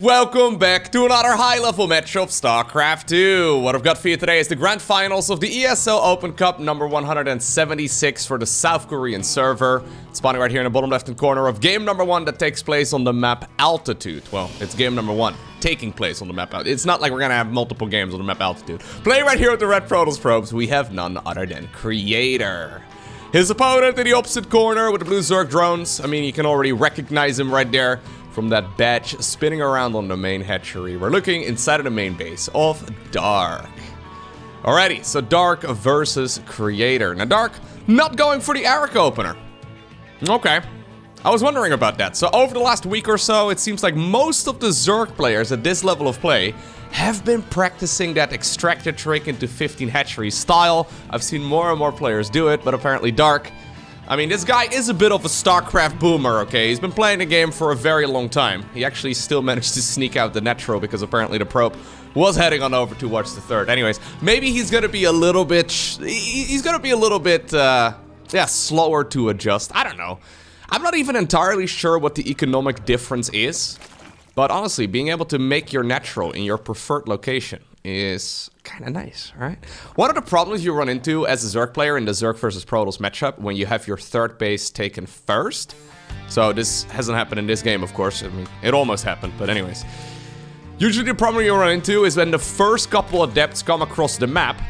Welcome back to another high-level match of StarCraft 2. What I've got for you today is the grand finals of the ESL Open Cup number 176 for the South Korean server. Spawning right here in the bottom left-hand corner of game number 1 that takes place on the map Altitude. Well, it's game number 1 taking place on the map Altitude. It's not like we're gonna have multiple games on the map Altitude. Playing right here with the red Protoss probes, we have none other than Creator. His opponent in the opposite corner with the blue Zerg drones. I mean, you can already recognize him right there from that badge spinning around on the main hatchery. We're looking inside of the main base of Dark. Alrighty, so Dark versus Creator. Now Dark not going for the Eric opener. Okay, I was wondering about that. So over the last week or so, it seems like most of the Zerg players at this level of play have been practicing that extractor trick into 15 hatchery style. I've seen more and more players do it, but apparently Dark, I mean, this guy is a bit of a StarCraft boomer, okay? He's been playing the game for a very long time. He actually still managed to sneak out the Netro because apparently the probe was heading on over to watch the third. Anyways, maybe he's gonna be a little bit, yeah, slower to adjust. I don't know. I'm not even entirely sure what the economic difference is. But honestly, being able to make your natural in your preferred location is kind of nice, right? One of the problems you run into as a Zerg player in the Zerg versus Protoss matchup when you have your third base taken first. So this hasn't happened in this game, of course. I mean, it almost happened, but anyways. Usually the problem you run into is when the first couple of adepts come across the map,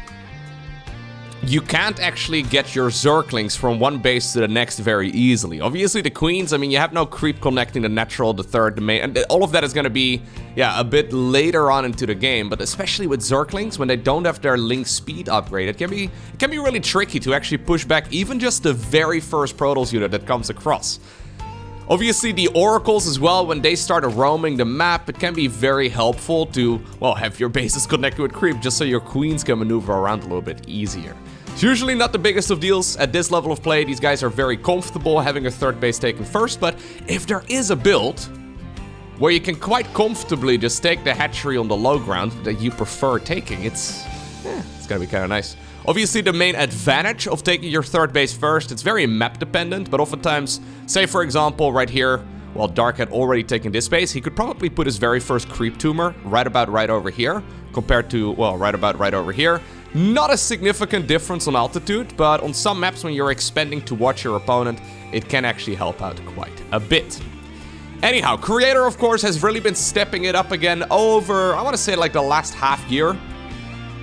you can't actually get your Zerglings from one base to the next very easily. Obviously, the Queens, I mean, you have no creep connecting the natural, the third, the main, and all of that is going to be, yeah, a bit later on into the game. But especially with Zerglings, when they don't have their link speed upgrade, it can be really tricky to actually push back even just the very first Protoss unit that comes across. Obviously, the Oracles as well, when they start roaming the map, it can be very helpful to, well, have your bases connected with creep just so your Queens can maneuver around a little bit easier. It's usually not the biggest of deals at this level of play. These guys are very comfortable having a third base taken first, but if there is a build where you can quite comfortably just take the hatchery on the low ground that you prefer taking, it's gonna be kind of nice. Obviously, the main advantage of taking your third base first, it's very map dependent, but oftentimes, say for example, right here, while Dark had already taken this base, he could probably put his very first creep tumor right over here, compared to, well, right over here. Not a significant difference on altitude, but on some maps when you're expanding to watch your opponent, it can actually help out quite a bit. Anyhow, Creator, of course, has really been stepping it up again over, I want to say, like the last half year.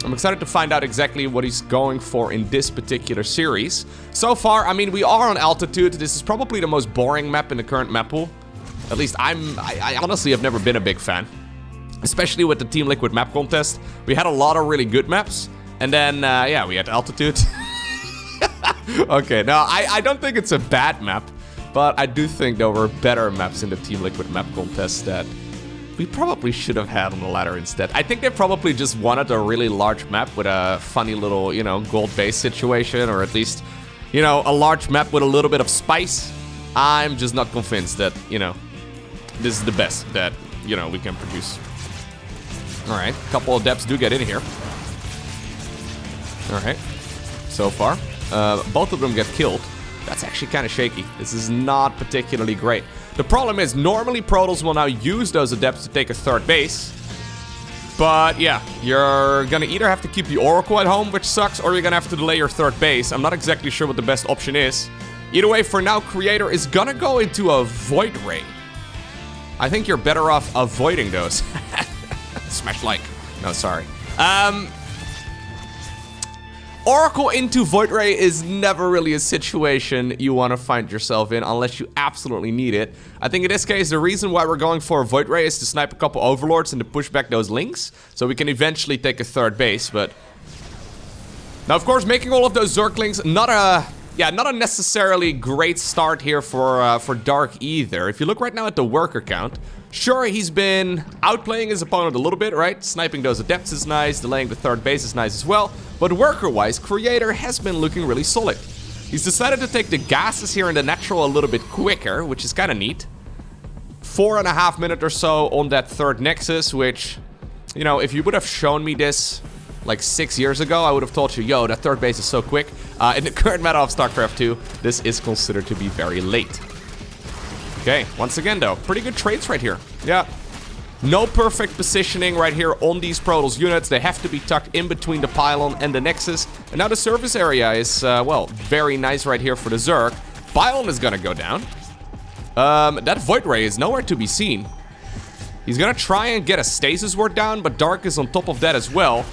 I'm excited to find out exactly what he's going for in this particular series. So far, I mean, we are on altitude. This is probably the most boring map in the current map pool. At least I honestly have never been a big fan. Especially with the Team Liquid map contest. We had a lot of really good maps. And then, yeah, we had altitude. Okay, now, I don't think it's a bad map. But I do think there were better maps in the Team Liquid map contest that we probably should have had on the ladder instead. I think they probably just wanted a really large map with a funny little, you know, gold base situation. Or at least, you know, a large map with a little bit of spice. I'm just not convinced that, you know, this is the best that, you know, we can produce. Alright, a couple of adepts do get in here. Alright, so far. Both of them get killed. That's actually kind of shaky. This is not particularly great. The problem is, normally Protoss will now use those adepts to take a third base. But yeah, you're gonna either have to keep the Oracle at home, which sucks, or you're gonna have to delay your third base. I'm not exactly sure what the best option is. Either way, for now, Creator is gonna go into a Void Ray. I think you're better off avoiding those. Smash like. No, sorry. Oracle into Void Ray is never really a situation you want to find yourself in unless you absolutely need it. I think in this case, the reason why we're going for a Void Ray is to snipe a couple Overlords and to push back those links, so we can eventually take a third base, but now, of course, making all of those Zerglings, not a necessarily great start here for Dark either. If you look right now at the worker count, sure, he's been outplaying his opponent a little bit, right? Sniping those adepts is nice, delaying the third base is nice as well. But worker-wise, Creator has been looking really solid. He's decided to take the gases here in the natural a little bit quicker, which is kind of neat. 4.5 minutes or so on that third Nexus, which, you know, if you would have shown me this like 6 years ago, I would have told you, yo, that third base is so quick. In the current meta of StarCraft 2, this is considered to be very late. Okay, once again though, pretty good trades right here. Yeah. No perfect positioning right here on these Protoss units. They have to be tucked in between the pylon and the Nexus. And now the surface area is, well, very nice right here for the Zerg. Pylon is gonna go down. That Void Ray is nowhere to be seen. He's gonna try and get a Stasis Ward down, but Dark is on top of that as well.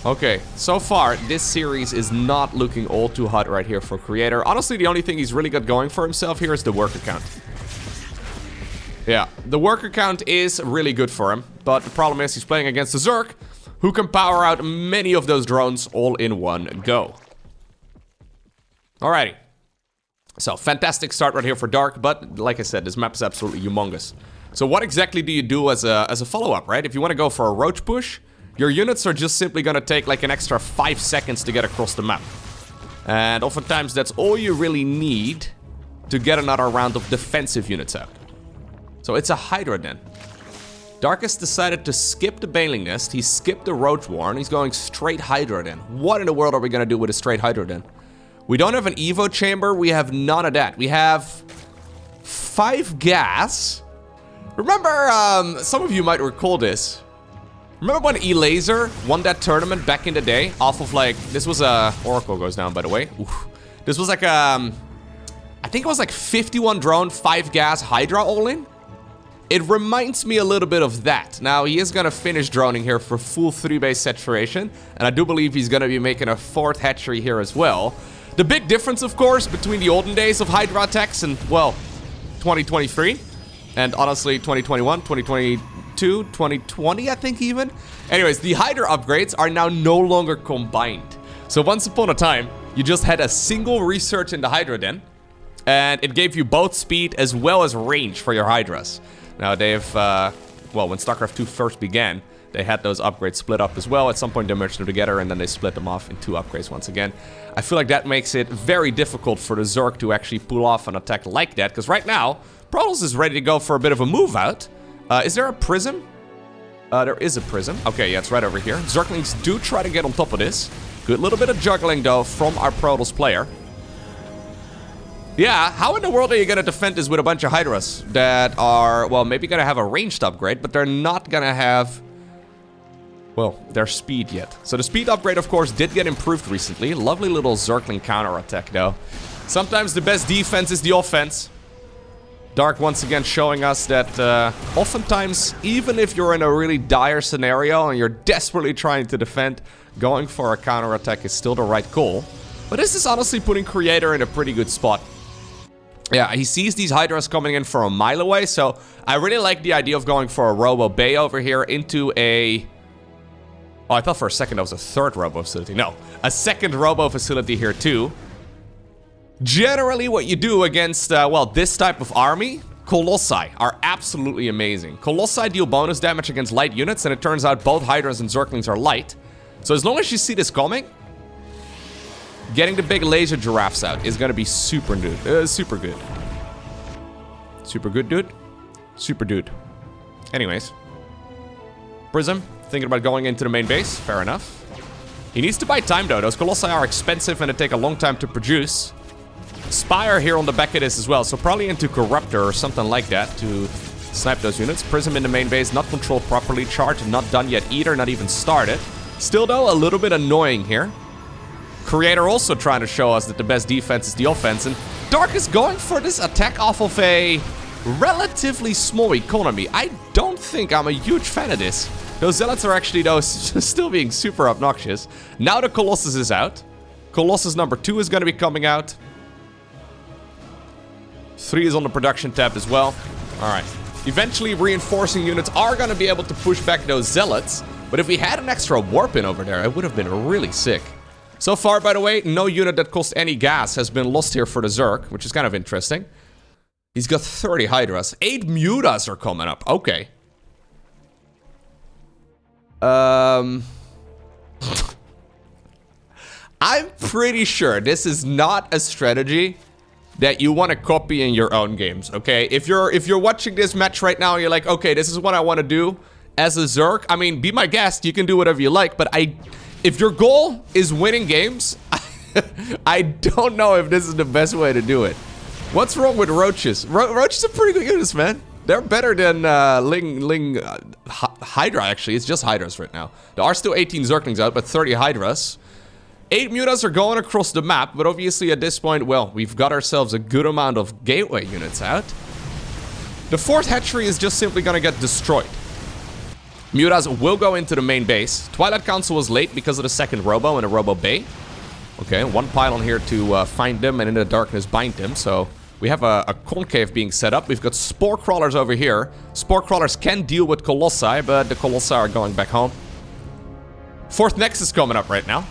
Okay, so far, this series is not looking all too hot right here for Creator. Honestly, the only thing he's really got going for himself here is the worker count. Yeah, the worker count is really good for him, but the problem is he's playing against the Zerg, who can power out many of those drones all in one go. Alrighty. So, fantastic start right here for Dark, but like I said, this map is absolutely humongous. So what exactly do you do as a follow-up, right? If you want to go for a roach push, your units are just simply going to take like an extra 5 seconds to get across the map. And oftentimes that's all you really need to get another round of defensive units out. So it's a Hydra then. Darkest decided to skip the Baneling Nest, he skipped the Roach War, and he's going straight Hydra then. What in the world are we going to do with a straight Hydra then? We don't have an Evo chamber, we have none of that. We have 5 gas. Remember, some of you might recall this. Remember when E-Laser won that tournament back in the day? Off of like, this was a... Oracle goes down, by the way. Oof. This was like I think it was like 51 drone, 5 gas, Hydra all-in. It reminds me a little bit of that. Now, he is gonna finish droning here for full 3-base saturation. And I do believe he's gonna be making a 4th hatchery here as well. The big difference, of course, between the olden days of Hydra attacks and, well, 2023... and honestly, 2021, 2022, 2020, I think even. Anyways, the Hydra upgrades are now no longer combined. So once upon a time, you just had a single research in the Hydra den. And it gave you both speed as well as range for your Hydras. Now they've, well, when StarCraft 2 first began, they had those upgrades split up as well. At some point they merged them together and then they split them off in 2 upgrades once again. I feel like that makes it very difficult for the Zerg to actually pull off an attack like that. Because right now, Protoss is ready to go for a bit of a move out. Is there a prism? There is a prism. Okay, yeah, it's right over here. Zerglings do try to get on top of this. Good little bit of juggling, though, from our Protoss player. Yeah, how in the world are you going to defend this with a bunch of Hydras that are, well, maybe going to have a ranged upgrade, but they're not going to have, well, their speed yet. So the speed upgrade, of course, did get improved recently. Lovely little Zergling counterattack, though. Sometimes the best defense is the offense. Dark once again showing us that oftentimes, even if you're in a really dire scenario and you're desperately trying to defend, going for a counterattack is still the right call. But this is honestly putting Creator in a pretty good spot. Yeah, he sees these Hydras coming in from a mile away, so I really like the idea of going for a Robo Bay over here into a... Oh, I thought for a second that was a 3rd Robo facility. No, a 2nd Robo facility here too. Generally, what you do against, well, this type of army, Colossi are absolutely amazing. Colossi deal bonus damage against light units, and it turns out both Hydras and Zerglings are light. So as long as you see this coming, getting the big laser giraffes out is going to be super good. Super good. Super good, dude. Super dude. Anyways. Prism, thinking about going into the main base. Fair enough. He needs to buy time, though. Those Colossi are expensive, and they take a long time to produce. Spire here on the back of this as well, so probably into Corruptor or something like that to snipe those units. Prism in the main base, not controlled properly. Charge not done yet either, not even started. Still though, a little bit annoying here. Creator also trying to show us that the best defense is the offense, and Dark is going for this attack off of a relatively small economy. I don't think I'm a huge fan of this. Those Zealots are actually, though, still being super obnoxious. Now the Colossus is out. Colossus number 2 is going to be coming out. 3 is on the production tab as well. Alright. Eventually, reinforcing units are going to be able to push back those Zealots. But if we had an extra warp in over there, it would have been really sick. So far, by the way, no unit that cost any gas has been lost here for the Zerg, which is kind of interesting. He's got 30 Hydras. 8 Mutas are coming up. Okay. I'm pretty sure this is not a strategy that you want to copy in your own games, okay? If you're watching this match right now and you're like, okay, this is what I want to do as a Zerg, I mean, be my guest, you can do whatever you like, but if your goal is winning games, I don't know if this is the best way to do it. What's wrong with Roaches? Roaches are pretty good units, man. They're better than Hydra, actually. It's just Hydras right now. There are still 18 Zerglings out, but 30 Hydras. 8 Mutas are going across the map, but obviously at this point, well, we've got ourselves a good amount of gateway units out. The 4th hatchery is just simply gonna get destroyed. Mutas will go into the main base. Twilight Council was late because of the 2nd Robo and the Robo Bay. Okay, 1 pylon here to find them and in the darkness bind them, so... We have a concave being set up. We've got Spore Crawlers over here. Spore Crawlers can deal with Colossi, but the Colossi are going back home. 4th Nexus coming up right now.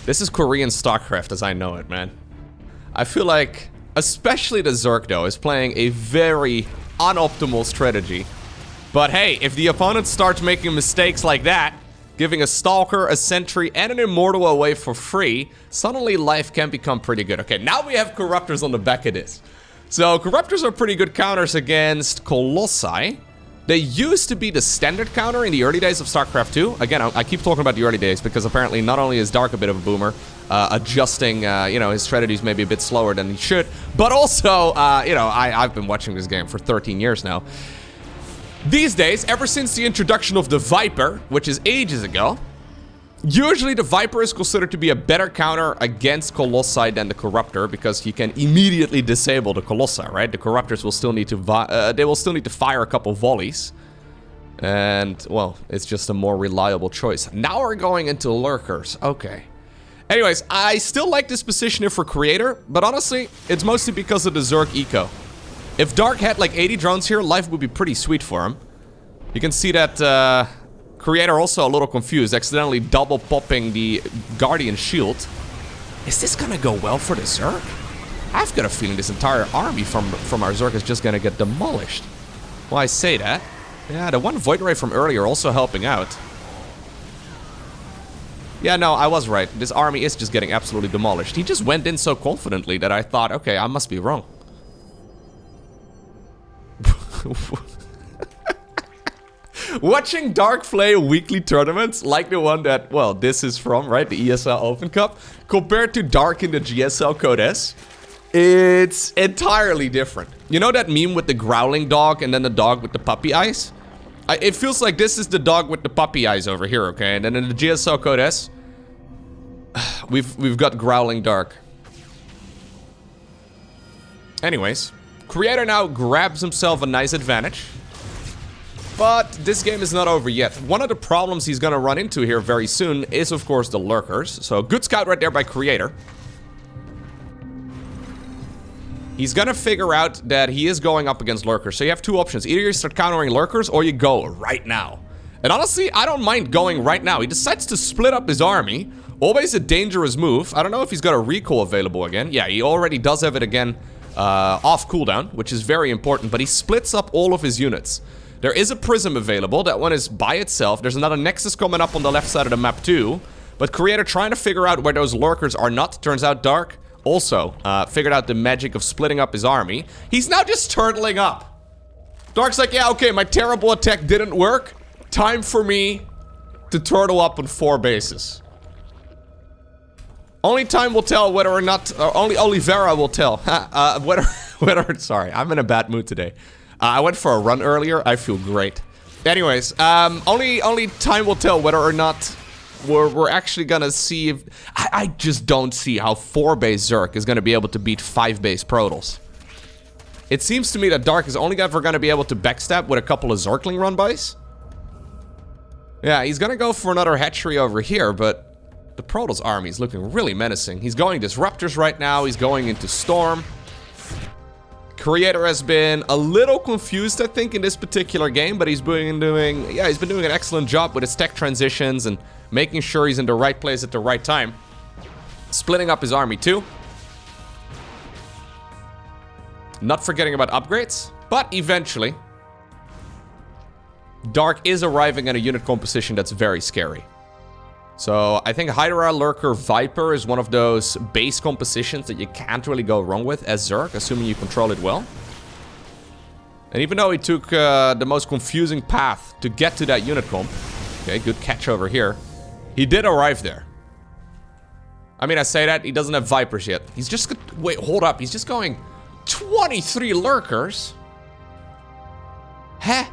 This is Korean StarCraft as I know it, man. I feel like, especially the Zerg though, is playing a very unoptimal strategy. But hey, if the opponent starts making mistakes like that, giving a Stalker, a Sentry, and an Immortal away for free, suddenly life can become pretty good. Okay, now we have Corruptors on the back of this. So, Corruptors are pretty good counters against Colossi. They used to be the standard counter in the early days of StarCraft 2. Again, I keep talking about the early days because apparently not only is Dark a bit of a boomer, adjusting, you know, his strategies may be a bit slower than he should, but also, you know, I've been watching this game for 13 years now. These days, ever since the introduction of the Viper, which is ages ago, usually the Viper is considered to be a better counter against Colossi than the Corruptor because you can immediately disable the Colossi, right? The Corruptors will still need to they will still need to fire a couple volleys. And, well, it's just a more reliable choice. Now we're going into Lurkers. Okay. Anyways, I still like this position here for Creator, but honestly, it's mostly because of the Zerg eco. If Dark had like 80 drones here, life would be pretty sweet for him. You can see that Creator also a little confused, accidentally double popping the Guardian shield. Is this gonna go well for the Zerg? I've got a feeling this entire army from our Zerg is just gonna get demolished. Well, I say that. Yeah, the one Void Ray from earlier also helping out. Yeah, no, I was right. This army is just getting absolutely demolished. He just went in so confidently that I thought, okay, I must be wrong. Watching Dark play weekly tournaments like the one that, well, this is from, right? The ESL Open Cup, compared to Dark in the GSL Code S, it's entirely different. You know that meme with the growling dog and then the dog with the puppy eyes? It feels like this is the dog with the puppy eyes over here, okay? And then in the GSL Code S, we've got growling Dark. Anyways, Creator now grabs himself a nice advantage. But this game is not over yet. One of the problems he's gonna run into here very soon is, of course, the Lurkers. So, good scout right there by Creator. He's gonna figure out that he is going up against Lurkers. So you have two options. Either you start countering Lurkers or you go right now. And honestly, I don't mind going right now. He decides to split up his army. Always a dangerous move. I don't know if he's got a recall available again. Yeah, he already does have it again off cooldown, which is very important. But he splits up all of his units. There is a Prism available. That one is by itself. There's another Nexus coming up on the left side of the map too. But Creator trying to figure out where those Lurkers are not. Turns out Dark also figured out the magic of splitting up his army. He's now just turtling up. Dark's like, yeah, okay, my terrible attack didn't work. Time for me to turtle up on 4 bases. Only time will tell whether or not, only Olivera will tell. whether, sorry, I'm in a bad mood today. I went for a run earlier, I feel great. Anyways, only time will tell whether or not we're actually gonna see if... I just don't see how 4-base Zerg is gonna be able to beat 5-base Protoss. It seems to me that Dark is only ever gonna be able to backstab with a couple of Zergling run-bys. Yeah, he's gonna go for another hatchery over here, but... the Protoss army is looking really menacing. He's going Disruptors right now, he's going into Storm. Creator has been a little confused, I think, in this particular game, but he's been doing an excellent job with his tech transitions and making sure he's in the right place at the right time. Splitting up his army too. Not forgetting about upgrades, but eventually, Dark is arriving at a unit composition that's very scary. So, I think Hydra, Lurker, Viper is one of those base compositions that you can't really go wrong with as Zerg, assuming you control it well. And even though he took the most confusing path to get to that unit comp, okay, good catch over here, he did arrive there. I mean, I say that, he doesn't have Vipers yet. He's just, wait, hold up, he's just going 23 lurkers? Huh?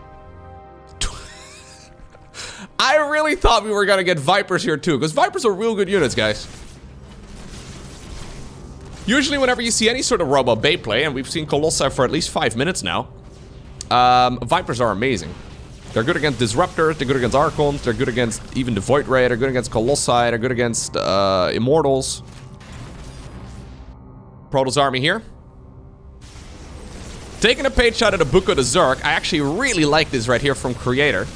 I really thought we were gonna get Vipers here too, because Vipers are real good units, guys. Usually whenever you see any sort of Robo Bay play, and we've seen Colossi for at least 5 minutes now, Vipers are amazing. They're good against Disruptors, they're good against Archons, they're good against even the Void Ray, they're good against Colossi, they're good against Immortals. Protoss army here. Taking a page out of the book of the Zerg, I actually really like this right here from Creator.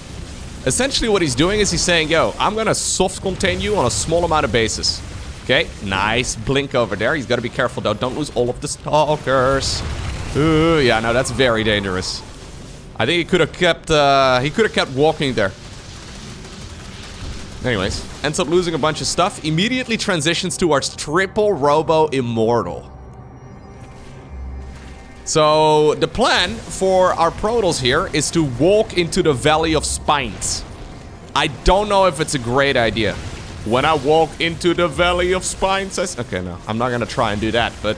Essentially what he's doing is he's saying, yo, I'm gonna soft contain you on a small amount of bases. Okay, nice blink over there. He's got to be careful though. Don't lose all of the stalkers. Ooh, yeah, no, that's very dangerous. I think he could have kept walking there. Anyways, ends up losing a bunch of stuff. Immediately transitions towards triple Robo Immortal. So the plan for our Protoss here is to walk into the Valley of Spines. I don't know if it's a great idea. When I walk into the Valley of Spines, okay, no, I'm not gonna try and do that, but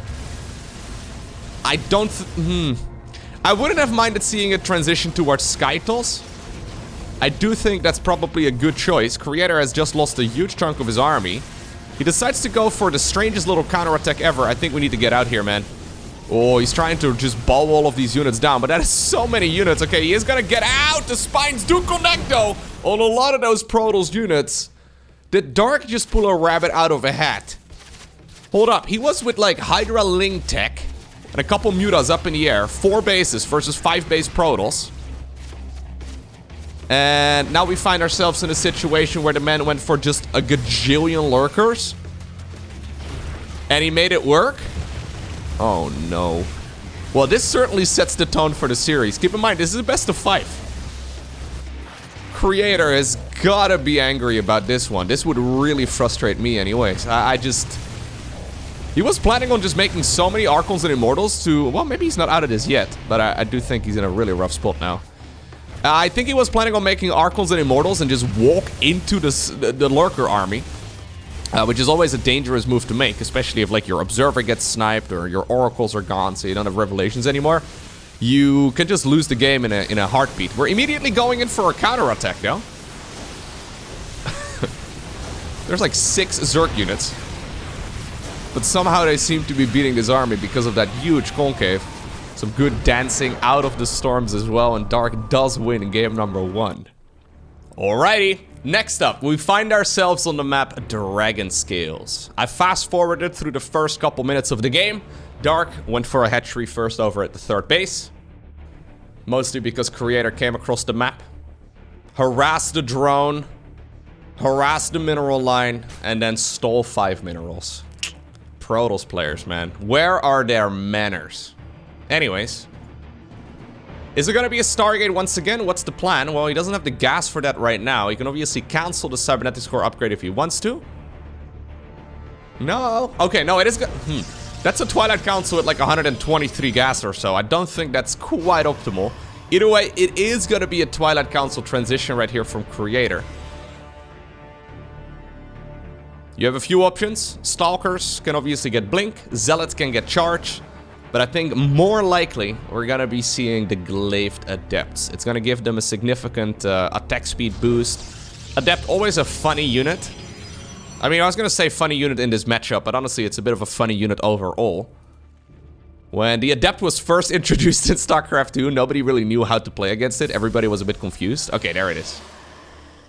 I don't, I wouldn't have minded seeing it transition towards Skytals. I do think that's probably a good choice. Creator has just lost a huge chunk of his army. He decides to go for the strangest little counterattack ever. I think we need to get out here, man. Oh, he's trying to just bow all of these units down, but that is so many units. Okay, he is gonna get out. The Spines do connect, though, on a lot of those Protoss units. Did Dark just pull a rabbit out of a hat? Hold up, he was with like Hydra Ling Tech and a couple Mutas up in the air. 4 bases versus 5 base Protoss. And now we find ourselves in a situation where the man went for just a gajillion lurkers. And he made it work? Oh no. Well, this certainly sets the tone for the series. Keep in mind, this is a best-of-5. Creator has gotta be angry about this one. This would really frustrate me anyways. I just... He was planning on just making so many Archons and Immortals to... Well, maybe he's not out of this yet, but I do think he's in a really rough spot now. I think he was planning on making Archons and Immortals and just walk into the Lurker army. Which is always a dangerous move to make, especially if like your Observer gets sniped or your Oracles are gone so you don't have Revelations anymore. You can just lose the game in a heartbeat. We're immediately going in for a counterattack, though. There's like 6 Zerg units. But somehow they seem to be beating this army because of that huge concave. Some good dancing out of the storms as well, and Dark does win in game number 1. Alrighty, next up, we find ourselves on the map Dragon Scales. I fast forwarded through the first couple minutes of the game. Dark went for a hatchery first over at the 3rd base. Mostly because Creator came across the map, harassed the drone, harassed the mineral line, and then stole 5 minerals. Protoss players, man. Where are their manners? Anyways. Is it gonna be a Stargate once again? What's the plan? Well, he doesn't have the gas for that right now. He can obviously cancel the Cybernetics Core upgrade if he wants to. No. Okay, no, it is good. That's a Twilight Council at like 123 gas or so. I don't think that's quite optimal. Either way, it is going to be a Twilight Council transition right here from Creator. You have a few options. Stalkers can obviously get Blink. Zealots can get Charge. But I think more likely we're going to be seeing the Glaive Adepts. It's going to give them a significant attack speed boost. Adept, always a funny unit. I mean, I was gonna say funny unit in this matchup, but honestly, it's a bit of a funny unit overall. When the Adept was first introduced in StarCraft 2, nobody really knew how to play against it. Everybody was a bit confused. Okay, there it is.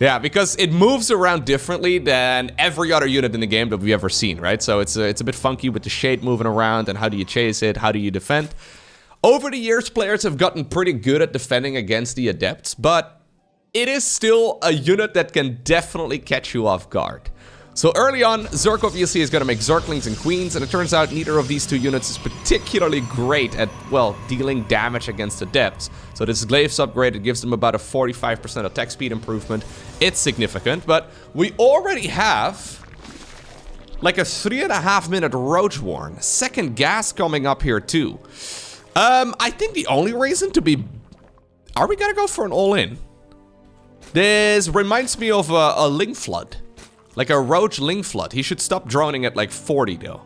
Yeah, because it moves around differently than every other unit in the game that we've ever seen, right? So it's a bit funky with the shade moving around, and how do you chase it? How do you defend? Over the years, players have gotten pretty good at defending against the Adepts, but it is still a unit that can definitely catch you off guard. So early on, Zerg obviously is going to make Zerglings and Queens, and it turns out neither of these 2 units is particularly great at, well, dealing damage against Adepts. So this Glaives upgrade, it gives them about a 45% attack speed improvement. It's significant, but we already have like a 3.5 minute Roach Warren. 2nd gas coming up here too. I think the only reason to be... Are we going to go for an all-in? This reminds me of a Ling Flood. Like a Roach Ling Flood. He should stop droning at like 40 though.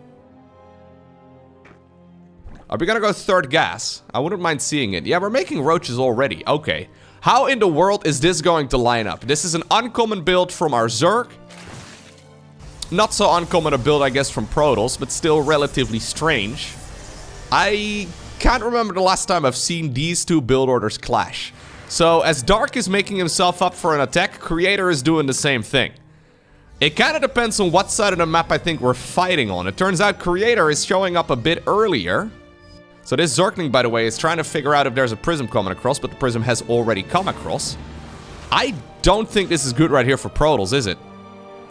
Are we gonna go third gas? I wouldn't mind seeing it. Yeah, we're making roaches already. Okay. How in the world is this going to line up? This is an uncommon build from our Zerg. Not so uncommon a build, I guess, from Protoss, but still relatively strange. I can't remember the last time I've seen these two build orders clash. So, as Dark is making himself up for an attack, Creator is doing the same thing. It kind of depends on what side of the map I think we're fighting on. It turns out Creator is showing up a bit earlier. So this Zergling, by the way, is trying to figure out if there's a prism coming across, but the prism has already come across. I don't think this is good right here for Protoss, is it?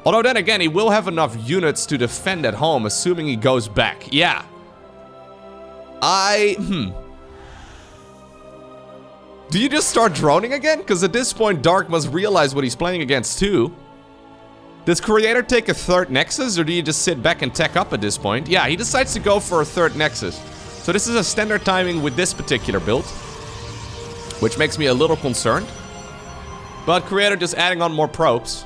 Although then again, he will have enough units to defend at home, assuming he goes back. Yeah. Do you just start droning again? Because at this point, Dark must realize what he's playing against too. Does Creator take a third Nexus, or do you just sit back and tech up at this point? Yeah, he decides to go for a third Nexus. So this is a standard timing with this particular build, which makes me a little concerned. But Creator just adding on more probes.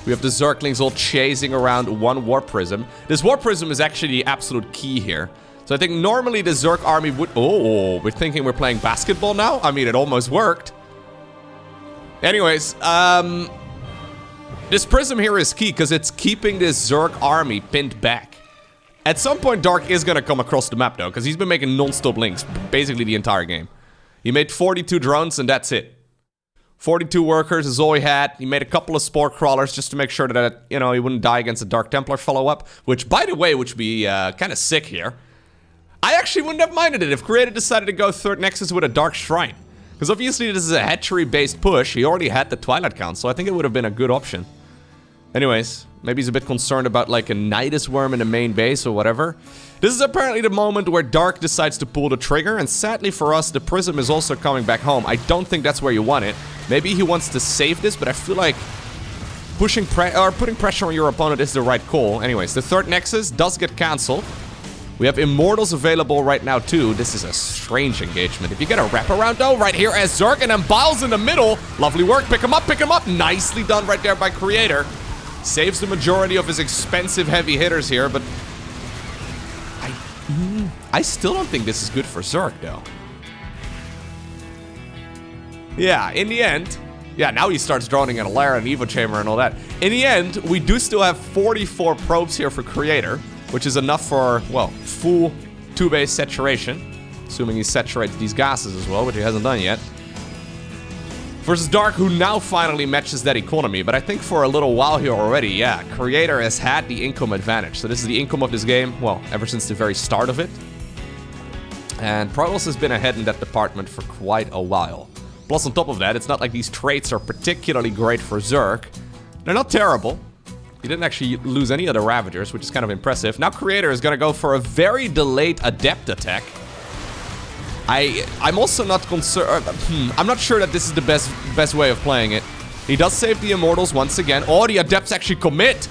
We have the Zerglings all chasing around one Warp Prism. This Warp Prism is actually the absolute key here. So I think normally the Zerg army would... Oh, we're thinking we're playing basketball now? I mean, it almost worked. Anyways, this Prism here is key because it's keeping this Zerg army pinned back. At some point, Dark is going to come across the map, though, because he's been making non-stop links basically the entire game. He made 42 drones, and that's it. 42 workers is all he had. He made a couple of spore crawlers just to make sure that, you know, he wouldn't die against a Dark Templar follow-up. Which, by the way, would be kind of sick here. I actually wouldn't have minded it if Creator decided to go third Nexus with a Dark Shrine. Because obviously this is a hatchery-based push. He already had the Twilight Council. I think it would have been a good option. Anyways, maybe he's a bit concerned about like a Nidus Worm in the main base or whatever. This is apparently the moment where Dark decides to pull the trigger, and sadly for us, the Prism is also coming back home. I don't think that's where you want it. Maybe he wants to save this, but I feel like putting pressure on your opponent is the right call. Anyways, the third Nexus does get cancelled. We have Immortals available right now too. This is a strange engagement. If you get a wraparound though, right here as Zerg, and then Biles in the middle. Lovely work, pick him up, pick him up. Nicely done right there by Creator. Saves the majority of his expensive heavy hitters here, but I still don't think this is good for Zerg, though. Yeah, in the end... Yeah, now he starts droning in a lair and Evo Chamber and all that. In the end, we do still have 44 probes here for Creator, which is enough for, well, full 2-base saturation. Assuming he saturates these gases as well, which he hasn't done yet. Versus Dark, who now finally matches that economy. But I think for a little while here already, yeah, Creator has had the income advantage. So this is the income of this game, well, ever since the very start of it. And Protoss has been ahead in that department for quite a while. Plus, on top of that, it's not like these traits are particularly great for Zerg. They're not terrible. He didn't actually lose any of the Ravagers, which is kind of impressive. Now Creator is going to go for a very delayed Adept attack. I'm also not concerned... I'm not sure that this is the best way of playing it. He does save the Immortals once again. Oh, the Adepts actually commit.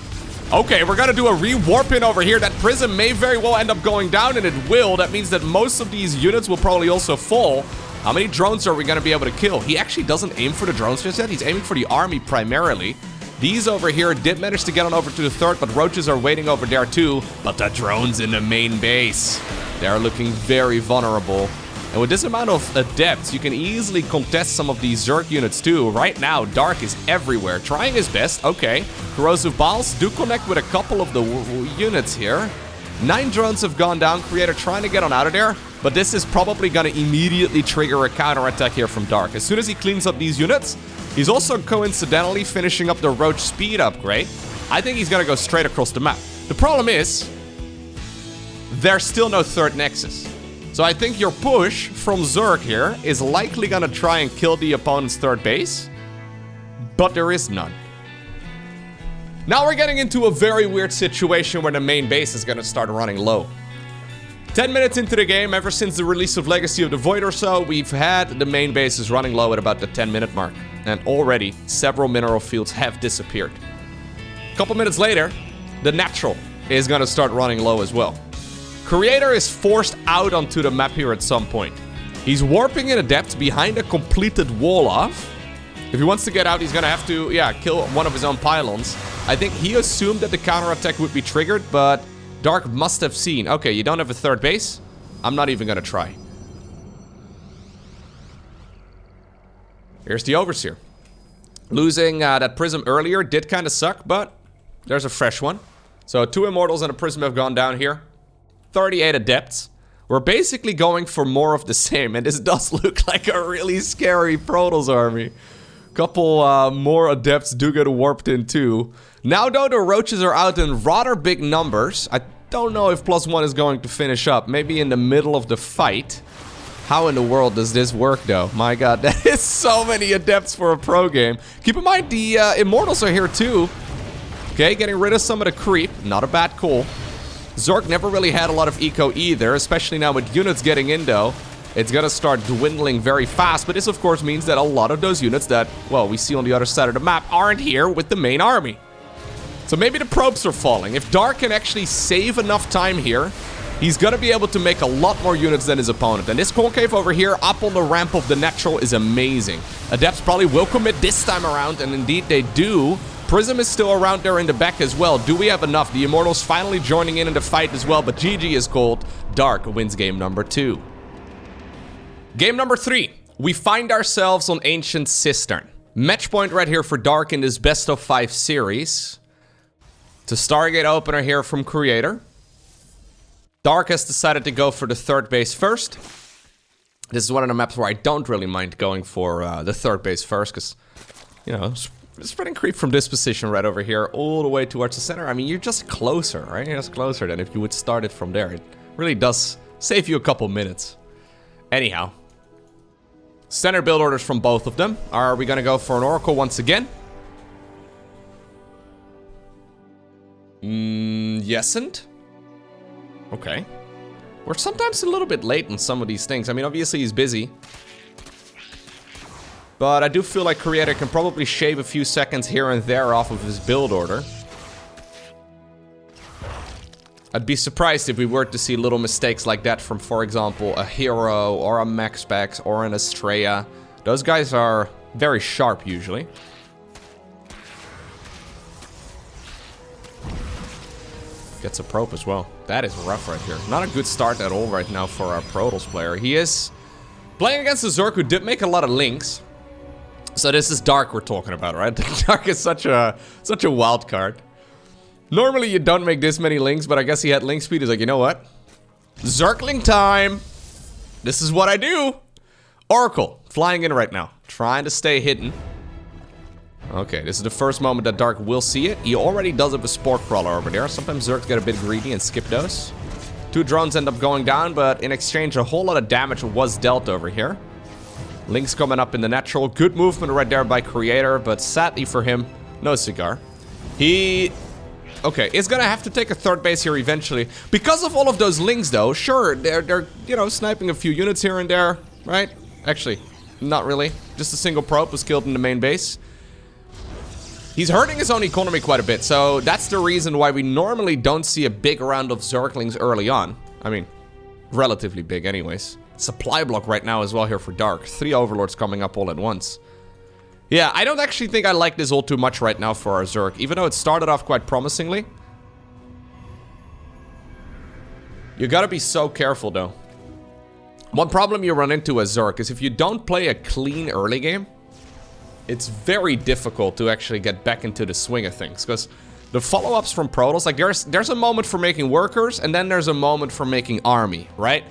Okay, we're going to do a re-warp in over here. That Prism may very well end up going down, and it will. That means that most of these units will probably also fall. How many drones are we going to be able to kill? He actually doesn't aim for the drones just yet. He's aiming for the army primarily. These over here did manage to get on over to the third, but roaches are waiting over there too. But the drones in the main base, they're looking very vulnerable. And with this amount of adepts, you can easily contest some of these Zerg units too. Right now, Dark is everywhere, trying his best. Okay, Corrosive Biles do connect with a couple of the units here. 9 drones have gone down, Creator trying to get on out of there. But this is probably going to immediately trigger a counterattack here from Dark. As soon as he cleans up these units, he's also coincidentally finishing up the Roach speed upgrade. I think he's going to go straight across the map. The problem is, there's still no third Nexus. So I think your push from Zerg here is likely going to try and kill the opponent's third base. But there is none. Now we're getting into a very weird situation where the main base is going to start running low. 10 minutes into the game, ever since the release of Legacy of the Void or so, we've had the main bases running low at about the 10-minute mark. And already, several mineral fields have disappeared. A couple minutes later, the natural is going to start running low as well. Creator is forced out onto the map here at some point. He's warping in Adept behind a completed wall off. If he wants to get out, he's going to have to, kill one of his own pylons. I think he assumed that the counterattack would be triggered, but Dark must have seen. Okay, you don't have a third base? I'm not even gonna try. Here's the Overseer. Losing that Prism earlier did kind of suck, but there's a fresh one. So 2 Immortals and a Prism have gone down here. 38 Adepts. We're basically going for more of the same, and this does look like a really scary Protoss army. Couple more Adepts do get warped in too. Now though, the Roaches are out in rather big numbers. I don't know if +1 is going to finish up. Maybe in the middle of the fight. How in the world does this work though? My god, that is so many Adepts for a pro game. Keep in mind, the Immortals are here too. Okay, getting rid of some of the creep. Not a bad call. Zerg never really had a lot of eco either, especially now with units getting in though. It's gonna start dwindling very fast, but this of course means that a lot of those units that, well, we see on the other side of the map aren't here with the main army. So maybe the probes are falling. If Dark can actually save enough time here, he's gonna be able to make a lot more units than his opponent. And this concave over here, up on the ramp of the natural, is amazing. Adepts probably will commit this time around, and indeed they do. Prism is still around there in the back as well. Do we have enough? The Immortals finally joining in the fight as well, but GG is called. Dark wins game number 2. Game number 3. We find ourselves on Ancient Cistern. Match point right here for Dark in this best-of-5 series. It's a Stargate opener here from Creator. Dark has decided to go for the third base first. This is one of the maps where I don't really mind going for the third base first, because, you know, spreading creep from this position right over here all the way towards the center. I mean, you're just closer, right? You're just closer than if you would start it from there. It really does save you a couple minutes. Anyhow. Center build orders from both of them. Are we gonna go for an Oracle once again? Yesn't? Okay. We're sometimes a little bit late on some of these things. I mean, obviously he's busy. But I do feel like Creator can probably shave a few seconds here and there off of his build order. I'd be surprised if we were to see little mistakes like that from, for example, a Hero or a Maxpax or an Estrella. Those guys are very sharp usually. Gets a probe as well. That is rough right here. Not a good start at all right now for our Protoss player. He is playing against a Zerg who did make a lot of links. So this is Dark we're talking about, right? Dark is such a wild card. Normally you don't make this many links, but I guess he had link speed. He's like, you know what? Zergling time. This is what I do. Oracle flying in right now, trying to stay hidden. Okay, this is the first moment that Dark will see it. He already does have a Spore Crawler over there. Sometimes Zergs get a bit greedy and skip those. 2 drones end up going down, but in exchange a whole lot of damage was dealt over here. Links coming up in the natural. Good movement right there by Creator, but sadly for him, no cigar. He... Okay, is gonna have to take a third base here eventually. Because of all of those links though, sure, they're you know, sniping a few units here and there, right? Actually, not really. Just a single probe was killed in the main base. He's hurting his own economy quite a bit, so that's the reason why we normally don't see a big round of Zerglings early on. I mean, relatively big anyways. Supply block right now as well here for Dark. 3 Overlords coming up all at once. Yeah, I don't actually think I like this all too much right now for our Zerg, even though it started off quite promisingly. You gotta be so careful though. One problem you run into as Zerg is if you don't play a clean early game, it's very difficult to actually get back into the swing of things, because the follow-ups from Protoss, like there's a moment for making workers, and then there's a moment for making army, right?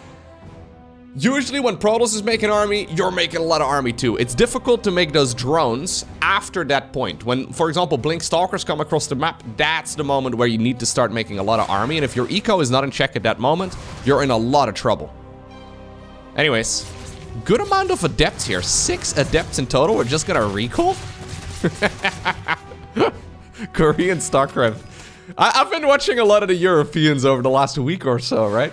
Usually when Protoss is making army, you're making a lot of army too. It's difficult to make those drones after that point. When, for example, Blink Stalkers come across the map, that's the moment where you need to start making a lot of army, and if your eco is not in check at that moment, you're in a lot of trouble. Anyways, good amount of adepts here. 6 adepts in total. We're just gonna recall? Korean StarCraft. I've been watching a lot of the Europeans over the last week or so, right?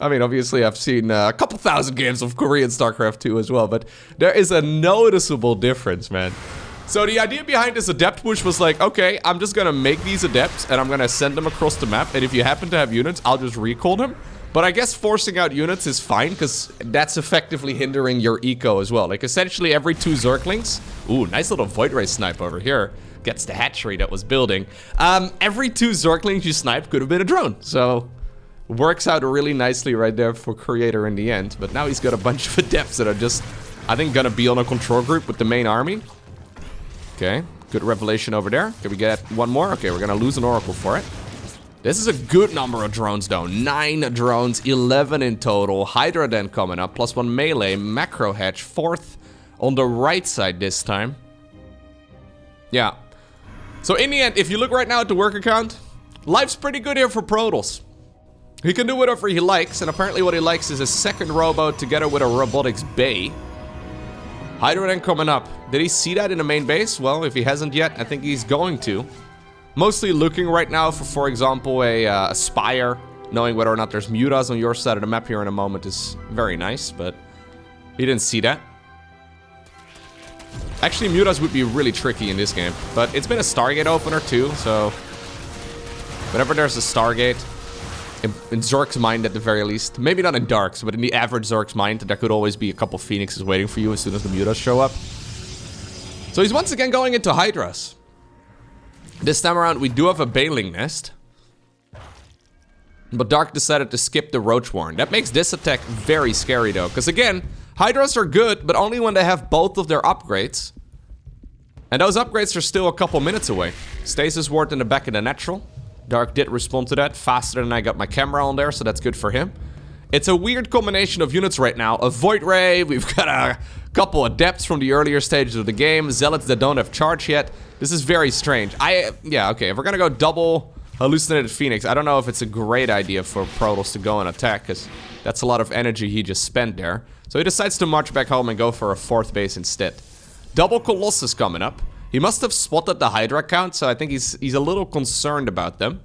I mean, obviously I've seen a couple thousand games of Korean StarCraft 2 as well, but there is a noticeable difference, man. So the idea behind this adept push was like, okay, I'm just gonna make these adepts and I'm gonna send them across the map, and if you happen to have units, I'll just recall them. But I guess forcing out units is fine, because that's effectively hindering your eco as well. Like, essentially every 2 Zerglings... Ooh, nice little Void Ray snipe over here. Gets the hatchery that was building. Every 2 Zerglings you snipe could have been a drone. So, works out really nicely right there for Creator in the end. But now he's got a bunch of adepts that are just, I think, gonna be on a control group with the main army. Okay, good revelation over there. Can we get one more? Okay, we're gonna lose an Oracle for it. This is a good number of drones, though. 9 drones, 11 in total. Hydra then coming up, +1 melee, macro hedge, 4th on the right side this time. Yeah. So in the end, if you look right now at the work account, life's pretty good here for Protoss. He can do whatever he likes, and apparently what he likes is a second rowboat together with a robotics bay. Hydra then coming up. Did he see that in the main base? Well, if he hasn't yet, I think he's going to. Mostly looking right now for example, a Spire. Knowing whether or not there's mutas on your side of the map here in a moment is very nice, but he didn't see that. Actually, mutas would be really tricky in this game, but it's been a Stargate opener too, so... Whenever there's a Stargate, in Zerg's mind at the very least, maybe not in Dark's, but in the average Zerg's mind, there could always be a couple Phoenixes waiting for you as soon as the mutas show up. So he's once again going into Hydras. This time around, we do have a Baneling Nest. But Dark decided to skip the Roach Warren. That makes this attack very scary, though. Because again, Hydras are good, but only when they have both of their upgrades. And those upgrades are still a couple minutes away. Stasis Ward in the back of the natural. Dark did respond to that faster than I got my camera on there, so that's good for him. It's a weird combination of units right now. A Void Ray, we've got a couple Adepts from the earlier stages of the game. Zealots that don't have charge yet. This is very strange. Yeah, okay, if we're gonna go double Hallucinated Phoenix, I don't know if it's a great idea for Protoss to go and attack, because that's a lot of energy he just spent there. So he decides to march back home and go for a 4th base instead. Double Colossus coming up. He must have spotted the Hydra count, so I think he's a little concerned about them.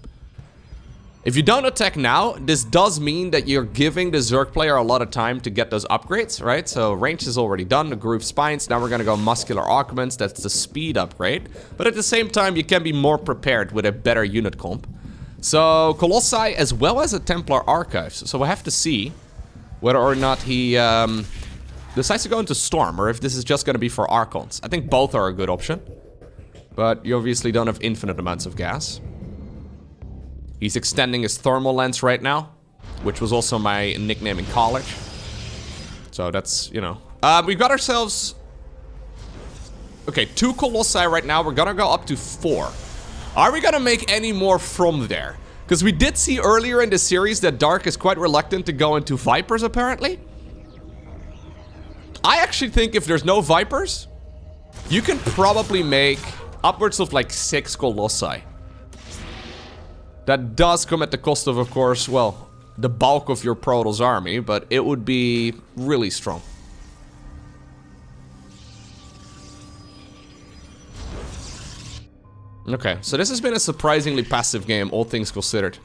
If you don't attack now, this does mean that you're giving the Zerg player a lot of time to get those upgrades, right? So range is already done, the Groove Spines. Now we're gonna go Muscular Augments, that's the speed upgrade. But at the same time, you can be more prepared with a better unit comp. So Colossi as well as a Templar Archives. So we'll have to see whether or not he decides to go into Storm, or if this is just gonna be for Archons. I think both are a good option. But you obviously don't have infinite amounts of gas. He's extending his thermal lens right now, which was also my nickname in college. So that's, you know. We've got ourselves... Okay, 2 Colossi right now. We're gonna go up to 4. Are we gonna make any more from there? Because we did see earlier in the series that Dark is quite reluctant to go into Vipers, apparently. I actually think if there's no Vipers, you can probably make upwards of like 6 Colossi. That does come at the cost of course, well, the bulk of your Protoss army, but it would be really strong. Okay, so this has been a surprisingly passive game, all things considered.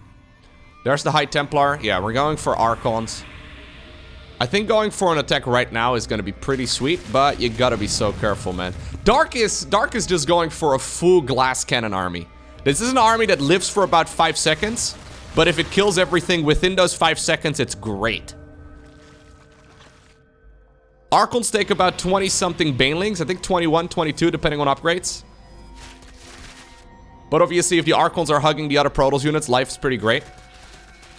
There's the High Templar. Yeah, we're going for Archons. I think going for an attack right now is gonna be pretty sweet, but you gotta be so careful, man. Dark is just going for a full glass cannon army. This is an army that lives for about 5 seconds, but if it kills everything within those 5 seconds, it's great. Archons take about 20-something Banelings, I think 21, 22, depending on upgrades. But obviously, if the Archons are hugging the other Protoss units, life's pretty great.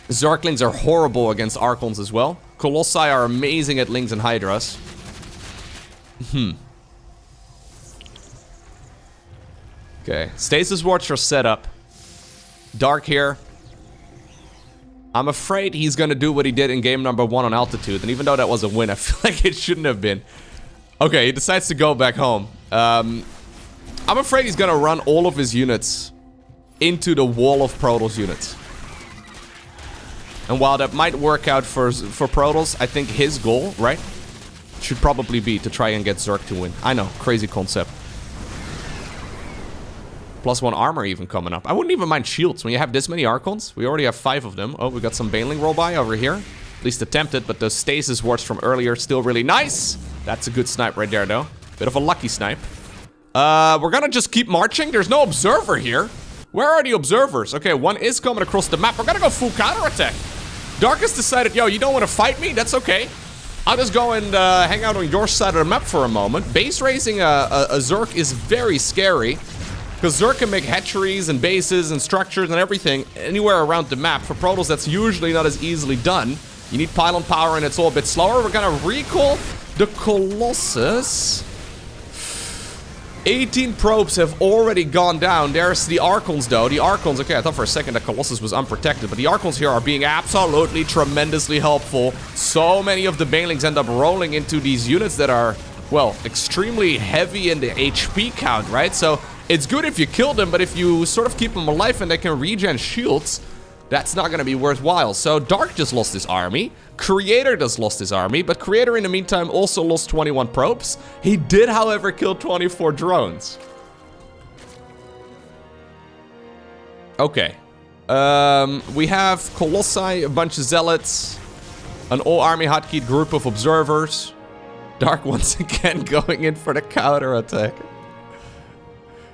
Zerglings are horrible against Archons as well. Colossi are amazing at Lings and Hydras. Okay, Stasis Wards are set up. Dark here. I'm afraid he's gonna do what he did in game number 1 on Altitude, and even though that was a win, I feel like it shouldn't have been. Okay, he decides to go back home. I'm afraid he's gonna run all of his units into the wall of Protoss units. And while that might work out for Protoss, I think his goal, right, should probably be to try and get Zerg to win. I know, crazy concept. +1 armor even coming up. I wouldn't even mind shields when you have this many Archons. We already have 5 of them. Oh, we got some Baneling roll by over here. At least attempted, but the Stasis Wards from earlier still really nice. That's a good snipe right there, though. Bit of a lucky snipe. We're gonna just keep marching. There's no observer here. Where are the observers? Okay, one is coming across the map. We're gonna go full counterattack. Dark has decided, yo, you don't want to fight me? That's okay. I'll just go and hang out on your side of the map for a moment. Base raising a Zerg is very scary. Because Zerg can make hatcheries and bases and structures and everything anywhere around the map. For Protoss, that's usually not as easily done. You need pylon power and it's all a bit slower. We're gonna recall the Colossus. 18 probes have already gone down. There's the Archons, though. The Archons, okay, I thought for a second that Colossus was unprotected, but the Archons here are being absolutely tremendously helpful. So many of the Banelings end up rolling into these units that are, well, extremely heavy in the HP count, right? So it's good if you kill them, but if you sort of keep them alive and they can regen shields, that's not gonna be worthwhile. So Dark just lost his army. Creator just lost his army, but Creator in the meantime also lost 21 probes. He did, however, kill 24 drones. Okay. We have Colossi, a bunch of Zealots, an all-army hotkeyed group of observers. Dark once again going in for the counter attack.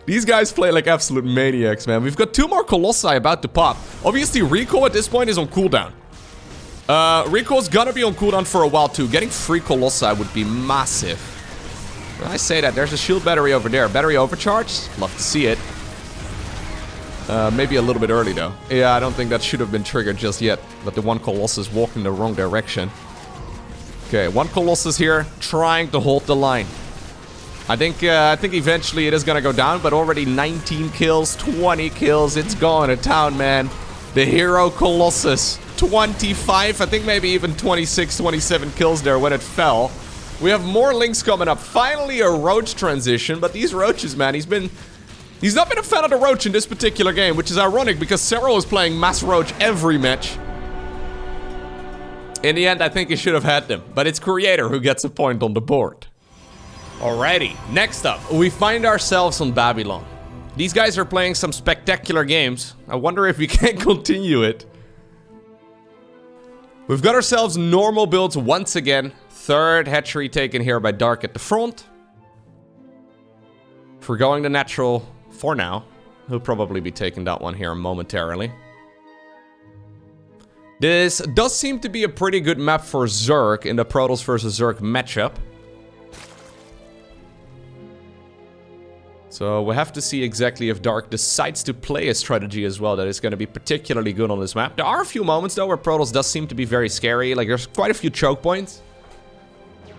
These guys play like absolute maniacs, man. We've got 2 more Colossi about to pop. Obviously, Recall at this point is on cooldown. Recall's gonna be on cooldown for a while, too. Getting 3 Colossi would be massive. When I say that, there's a shield battery over there. Battery overcharged? Love to see it. Maybe a little bit early, though. Yeah, I don't think that should have been triggered just yet. But the one Colossus walked in the wrong direction. Okay, 1 Colossus here, trying to hold the line. I think eventually it is gonna go down, but already 19 kills, 20 kills, it's going to town, man. The hero Colossus, 25, I think maybe even 26, 27 kills there when it fell. We have more links coming up. Finally a Roach transition, but these Roaches, man, he's not been a fan of the Roach in this particular game, which is ironic because Cero is playing Mass Roach every match. In the end, I think he should have had them, but it's Creator who gets a point on the board. Alrighty, next up, we find ourselves on Babylon. These guys are playing some spectacular games. I wonder if we can continue it. We've got ourselves normal builds once again. 3rd hatchery taken here by Dark at the front. If we're going to natural for now, he'll probably be taking that one here momentarily. This does seem to be a pretty good map for Zerg in the Protoss versus Zerg matchup. So we'll have to see exactly if Dark decides to play a strategy as well that is going to be particularly good on this map. There are a few moments though where Protoss does seem to be very scary. Like there's quite a few choke points.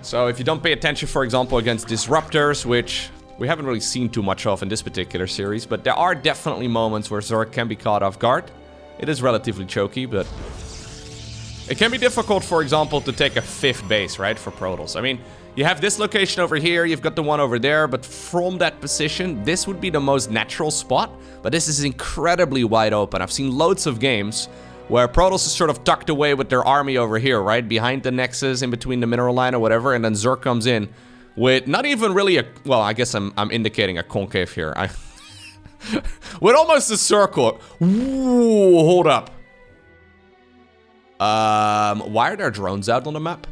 So if you don't pay attention, for example, against Disruptors, which we haven't really seen too much of in this particular series, but there are definitely moments where Zerg can be caught off guard. It is relatively choky, but it can be difficult, for example, to take a 5th base, right, for Protoss. I mean, you have this location over here, you've got the one over there, but from that position, this would be the most natural spot, but this is incredibly wide open. I've seen loads of games where Protoss is sort of tucked away with their army over here, right, behind the Nexus, in between the mineral line or whatever, and then Zerg comes in with not even really a, well, I guess I'm indicating a concave here. With almost a circle. Ooh, hold up. Why are there drones out on the map?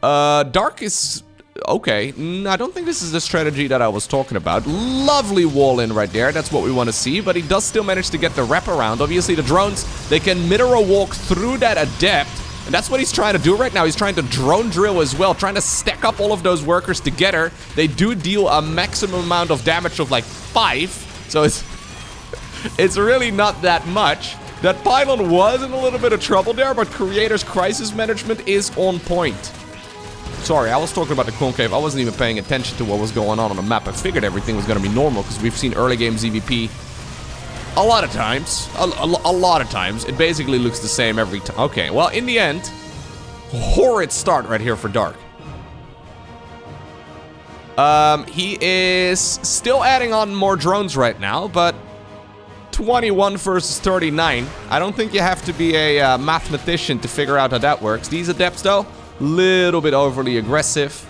Dark is okay. I don't think this is the strategy that I was talking about. Lovely wall in right there. That's what we want to see. But he does still manage to get the wraparound. Obviously, the drones, they can mineral walk through that adept. And that's what he's trying to do right now. He's trying to drone drill as well, trying to stack up all of those workers together. They do deal a maximum amount of damage of like 5. So it's really not that much. That pylon was in a little bit of trouble there, but Creator's crisis management is on point. Sorry, I was talking about the concave. I wasn't even paying attention to what was going on the map. I figured everything was going to be normal because we've seen early game ZVP a lot of times. A lot of times. It basically looks the same every time. Okay, well, in the end, horrid start right here for Dark. He is still adding on more drones right now, but 21 versus 39. I don't think you have to be a mathematician to figure out how that works. These adepts, though, little bit overly aggressive.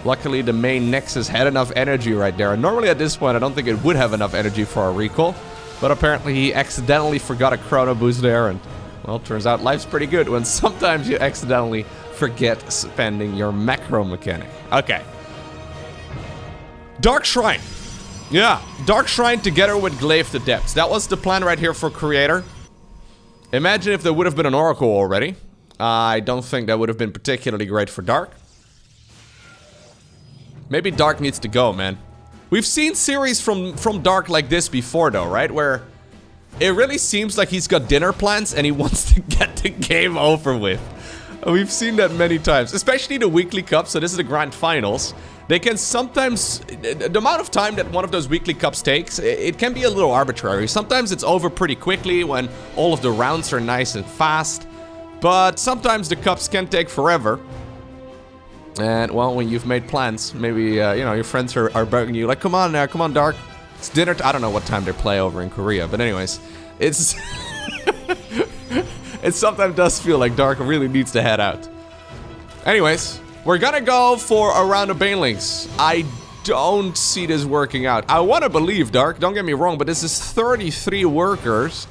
Luckily, the main Nexus had enough energy right there. And normally at this point, I don't think it would have enough energy for a recall. But apparently, he accidentally forgot a chrono boost there. And, well, turns out life's pretty good when sometimes you accidentally forget spending your macro mechanic. Okay. Dark Shrine. Yeah, Dark Shrine together with Glaive the Depths. That was the plan right here for Creator. Imagine if there would have been an Oracle already. I don't think that would have been particularly great for Dark. Maybe Dark needs to go, man. We've seen series from Dark like this before, though, right? Where it really seems like he's got dinner plans and he wants to get the game over with. We've seen that many times, especially the weekly cups. So this is the grand finals. They can sometimes, the amount of time that one of those weekly cups takes, it can be a little arbitrary. Sometimes it's over pretty quickly when all of the rounds are nice and fast. But sometimes the cups can take forever. And, well, when you've made plans, maybe, you know, your friends are bugging you, like, come on now, come on, Dark. It's dinner I don't know what time they play over in Korea, but anyways, it's... it sometimes does feel like Dark really needs to head out. Anyways, we're gonna go for a round of banelings. I don't see this working out. I want to believe, Dark, don't get me wrong, but this is 33 workers.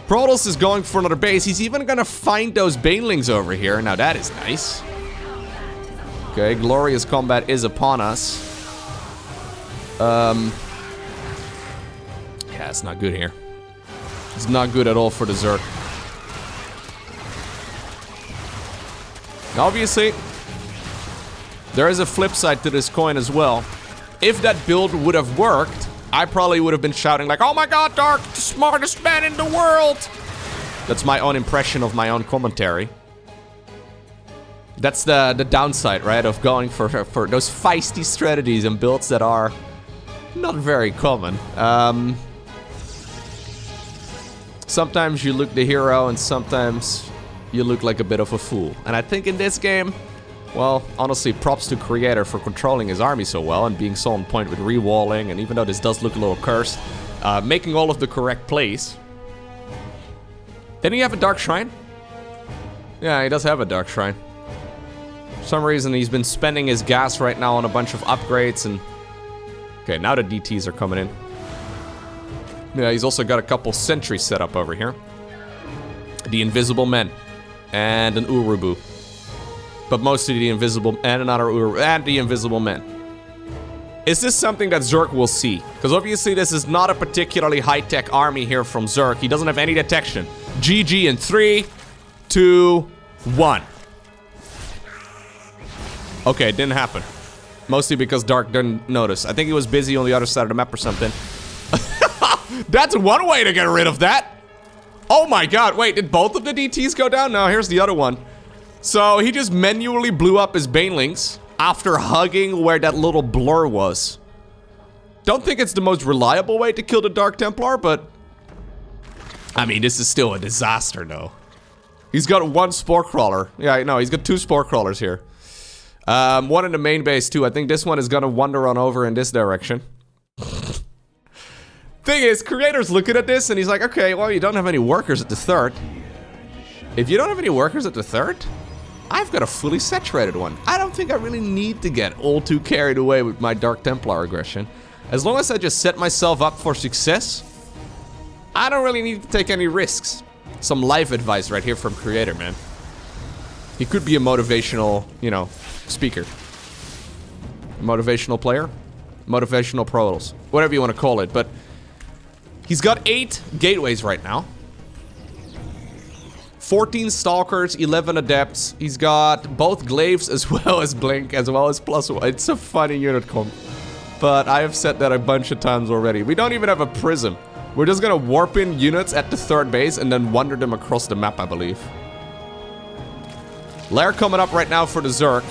Protoss is going for another base. He's even gonna find those banelings over here. Now that is nice. Okay, glorious combat is upon us. Yeah, it's not good here. It's not good at all for the Zerg. Obviously, there is a flip side to this coin as well. If that build would have worked, I probably would have been shouting like, oh my god, Dark, the smartest man in the world! That's my own impression of my own commentary. That's the downside, right, of going for those feisty strategies and builds that are not very common. Sometimes you look the hero and sometimes you look like a bit of a fool. And I think in this game, well, honestly, props to Creator for controlling his army so well and being so on point with rewalling, and even though this does look a little cursed, making all of the correct plays. Didn't he have a Dark Shrine? Yeah, he does have a Dark Shrine. For some reason, he's been spending his gas right now on a bunch of upgrades and... Okay, now the DTs are coming in. Yeah, he's also got a couple sentries set up over here. The Invisible Men. And an Urubu. But mostly the Invisible... And another Urubu. And the Invisible Men. Is this something that Zerg will see? Because obviously this is not a particularly high-tech army here from Zerg. He doesn't have any detection. GG in 3, 2, 1. Okay, it didn't happen. Mostly because Dark didn't notice. I think he was busy on the other side of the map or something. That's one way to get rid of that. Oh my god, wait, did both of the DTs go down? No, here's the other one. So he just manually blew up his banelings after hugging where that little blur was. Don't think it's the most reliable way to kill the Dark Templar, but... I mean, this is still a disaster, though. He's got one Spore Crawler. Yeah, no, he's got 2 Spore Crawlers here. One in the main base, too. I think this one is gonna wander on over in this direction. Thing is, Creator's looking at this and he's like, okay, well, you don't have any workers at the third. If you don't have any workers at the third, I've got a fully saturated one. I don't think I really need to get all too carried away with my Dark Templar aggression. As long as I just set myself up for success, I don't really need to take any risks. Some life advice right here from Creator, man. He could be a motivational, you know, speaker. Motivational player? Motivational Protoss. Whatever you want to call it, but... He's got 8 gateways right now. 14 Stalkers, 11 Adepts. He's got both Glaives as well as Blink, as well as +1. It's a funny unit comp. But I have said that a bunch of times already. We don't even have a Prism. We're just gonna warp in units at the third base and then wander them across the map, I believe. Lair coming up right now for the Zerg.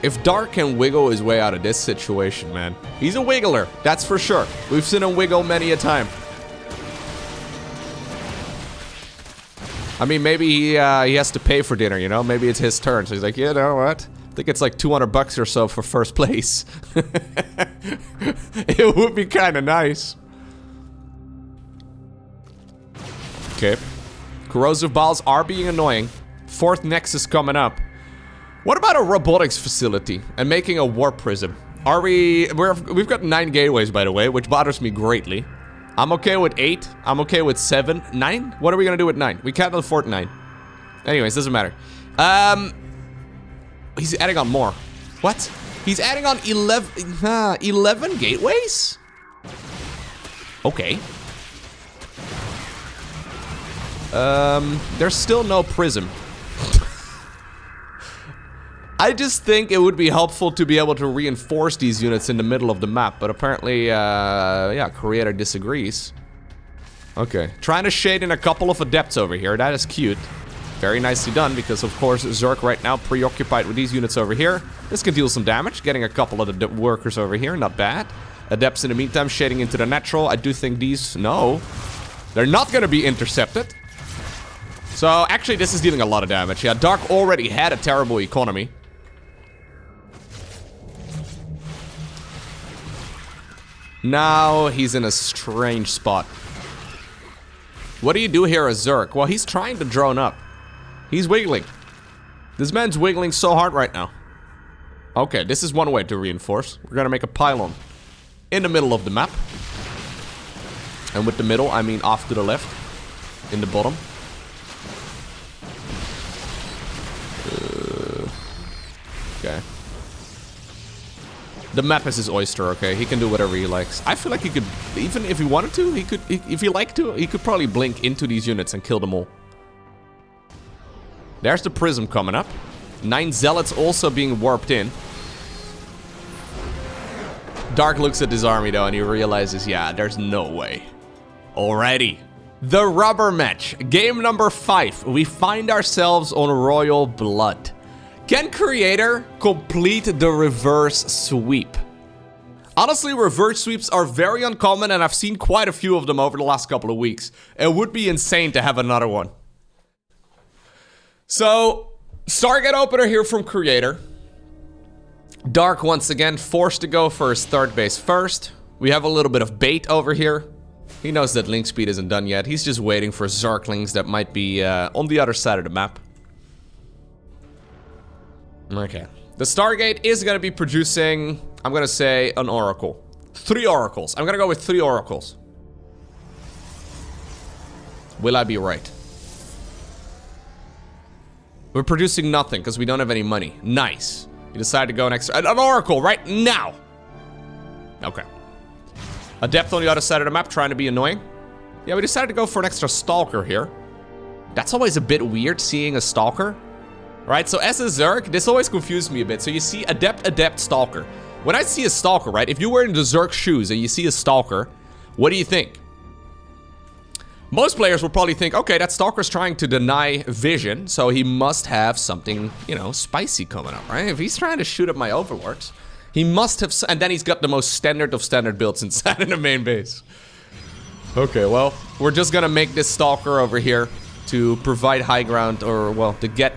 If Dark can wiggle his way out of this situation, man. He's a wiggler, that's for sure. We've seen him wiggle many a time. I mean, maybe he has to pay for dinner, you know? Maybe it's his turn. So he's like, you know what? I think it's like 200 bucks or so for first place. It would be kind of nice. Okay. Corrosive balls are being annoying. 4th Nexus coming up. What about a robotics facility and making a warp prism? We've got 9 gateways, by the way, which bothers me greatly. I'm okay with 8. I'm okay with 7. 9? What are we gonna do with 9? We can't afford 9. Anyways, doesn't matter. He's adding on more. What? He's adding on 11 gateways? Okay. There's still no prism. I just think it would be helpful to be able to reinforce these units in the middle of the map, but apparently, yeah, Creator disagrees. Okay, trying to shade in a couple of adepts over here. That is cute. Very nicely done, because of course Zerg right now preoccupied with these units over here. This can deal some damage, getting a couple of the workers over here, not bad. Adepts in the meantime shading into the natural. I do think these, no, they're not gonna be intercepted. So actually this is dealing a lot of damage. Yeah, Dark already had a terrible economy. Now he's in a strange spot. What do you do here as Zerg? Well, he's trying to drone up. He's wiggling. This man's wiggling so hard right now. Okay, this is one way to reinforce. We're gonna make a pylon in the middle of the map. And with the middle, I mean off to the left. In the bottom. Okay. The map is his oyster, okay? He can do whatever he likes. I feel like he could, even if he wanted to, he could, if he liked to, he could probably blink into these units and kill them all. There's the prism coming up. 9 zealots also being warped in. Dark looks at his army though and he realizes, yeah, there's no way. Alrighty. The rubber match. Game number 5. We find ourselves on Royal Blood. Can Creator complete the reverse sweep? Honestly, reverse sweeps are very uncommon and I've seen quite a few of them over the last couple of weeks. It would be insane to have another one. So, Stargate opener here from Creator. Dark once again forced to go for his third base first. We have a little bit of bait over here. He knows that link speed isn't done yet. He's just waiting for Zerglings that might be on the other side of the map. Okay. The Stargate is going to be producing, I'm going to say, an oracle. 3 oracles. I'm going to go with 3 oracles. Will I be right? We're producing nothing because we don't have any money. Nice. You decided to go an extra... An oracle right now! Okay. Adept on the other side of the map trying to be annoying. Yeah, we decided to go for an extra Stalker here. That's always a bit weird, seeing a Stalker. Right, so as a Zerg, this always confused me a bit. So you see Adept, Stalker. When I see a Stalker, right, if you were in the Zerg shoes and you see a Stalker, what do you think? Most players will probably think, okay, that Stalker's trying to deny vision, so he must have something, you know, spicy coming up, right? If he's trying to shoot at my overlords, he must have, and then he's got the most standard of standard builds inside in the main base. Okay, well, we're just gonna make this Stalker over here to provide high ground, or, well, to get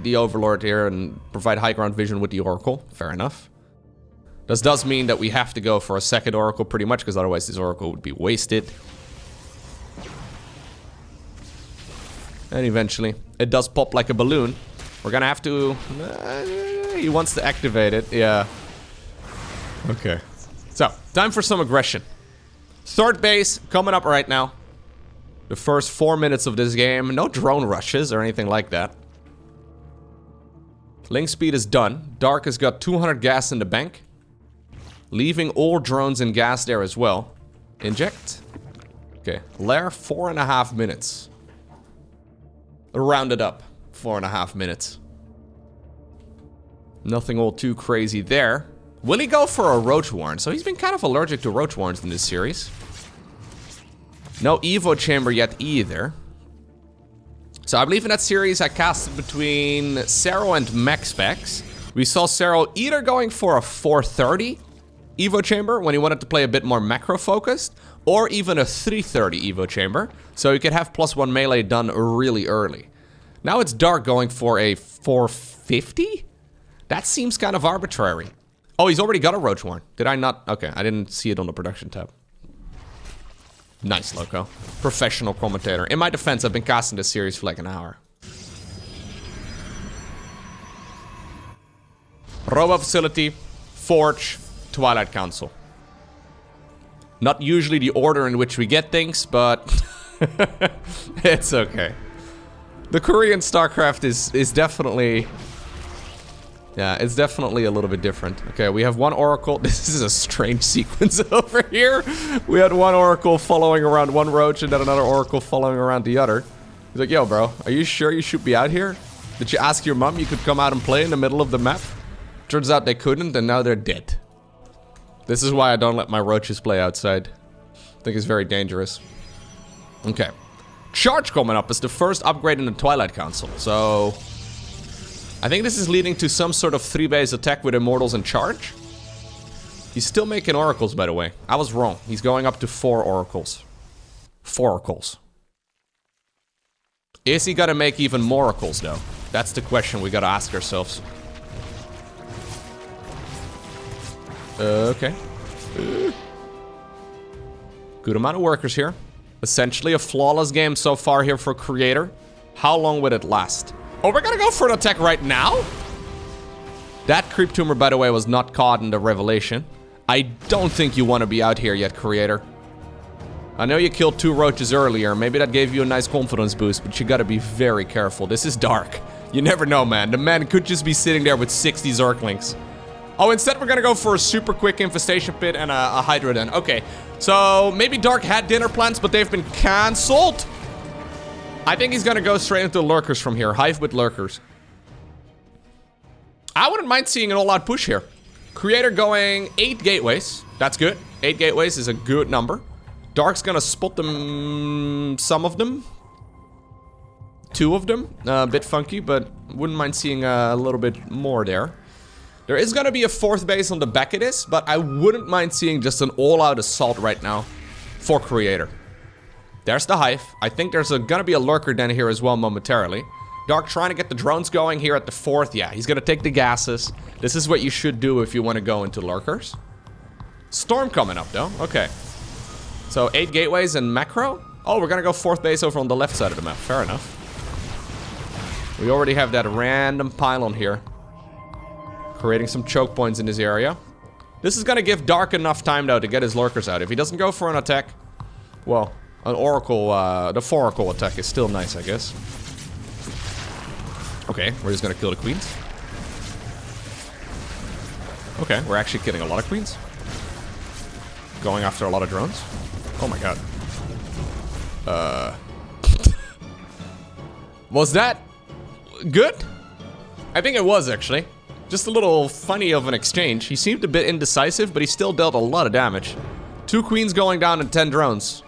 the Overlord here and provide high ground vision with the Oracle. Fair enough. This does mean that we have to go for a second Oracle pretty much, because otherwise this Oracle would be wasted. And eventually, it does pop like a balloon. We're gonna have to... he wants to activate it, yeah. Okay. So, time for some aggression. Third base, coming up right now. The first 4 minutes of this game. No drone rushes or anything like that. Link speed is done. Dark has got 200 gas in the bank. Leaving all drones and gas there as well. Inject. Okay, lair 4.5 minutes. Rounded up, 4.5 minutes. Nothing all too crazy there. Will he go for a Roach Warren? So he's been kind of allergic to Roach Warrens in this series. No Evo Chamber yet either. So I believe in that series I casted between Cero and Maxpex. We saw Cero either going for a 430 Evo Chamber when he wanted to play a bit more macro focused, or even a 330 Evo Chamber, so he could have +1 melee done really early. Now it's Dark going for a 450? That seems kind of arbitrary. Oh, he's already got a Roach Warren. Did I not? Okay, I didn't see it on the production tab. Nice, Lowko. Professional commentator. In my defense, I've been casting this series for like an hour. Robot Facility, Forge, Twilight Council. Not usually the order in which we get things, but it's okay. The Korean StarCraft is definitely Yeah, it's definitely a little bit different. Okay, we have one Oracle. This is a strange sequence over here. We had one Oracle following around one Roach and then another Oracle following around the other. He's like, yo, bro, are you sure you should be out here? Did you ask your mom you could come out and play in the middle of the map? Turns out they couldn't, and now they're dead. This is why I don't let my Roaches play outside. I think it's very dangerous. Okay. Charge coming up is the first upgrade in the Twilight Council, so... I think this is leading to some sort of 3-base attack with Immortals and Charge. He's still making Oracles, by the way. I was wrong. He's going up to 4 Oracles. 4 Oracles. Is he gonna make even more Oracles, though? That's the question we gotta ask ourselves. Okay. Good amount of workers here. Essentially a flawless game so far here for Creator. How long would it last? Oh, we're gonna go for an attack right now? That Creep Tumor, by the way, was not caught in the revelation. I don't think you want to be out here yet, Creator. I know you killed 2 Roaches earlier. Maybe that gave you a nice confidence boost, but you gotta be very careful. This is dark. You never know, man. The man could just be sitting there with 60 Zerglings. Oh, instead we're gonna go for a super quick Infestation Pit and a Hydra Den. Okay, so maybe Dark had dinner plans, but they've been cancelled. I think he's gonna go straight into Lurkers from here. Hive with Lurkers. I wouldn't mind seeing an all-out push here. Creator going 8 gateways. That's good. 8 gateways is a good number. Dark's gonna spot them, some of them. 2 of them. A bit funky, but wouldn't mind seeing a little bit more there. There is gonna be a 4th base on the back of this, but I wouldn't mind seeing just an all-out assault right now for Creator. There's the Hive. I think there's gonna be a Lurker Den here as well momentarily. Dark trying to get the drones going here at the 4th. Yeah, he's gonna take the gases. This is what you should do if you want to go into Lurkers. Storm coming up though. Okay. So 8 gateways and macro. Oh, we're gonna go 4th base over on the left side of the map. Fair enough. We already have that random pylon here, creating some choke points in this area. This is gonna give Dark enough time though to get his Lurkers out. If he doesn't go for an attack, well, an Oracle, the 4 Oracle attack is still nice, I guess. Okay, we're just gonna kill the Queens. Okay, we're actually killing a lot of Queens. Going after a lot of drones. Oh my god. Was that good? I think it was, actually. Just a little funny of an exchange. He seemed a bit indecisive, but he still dealt a lot of damage. 2 Queens going down and 10 drones.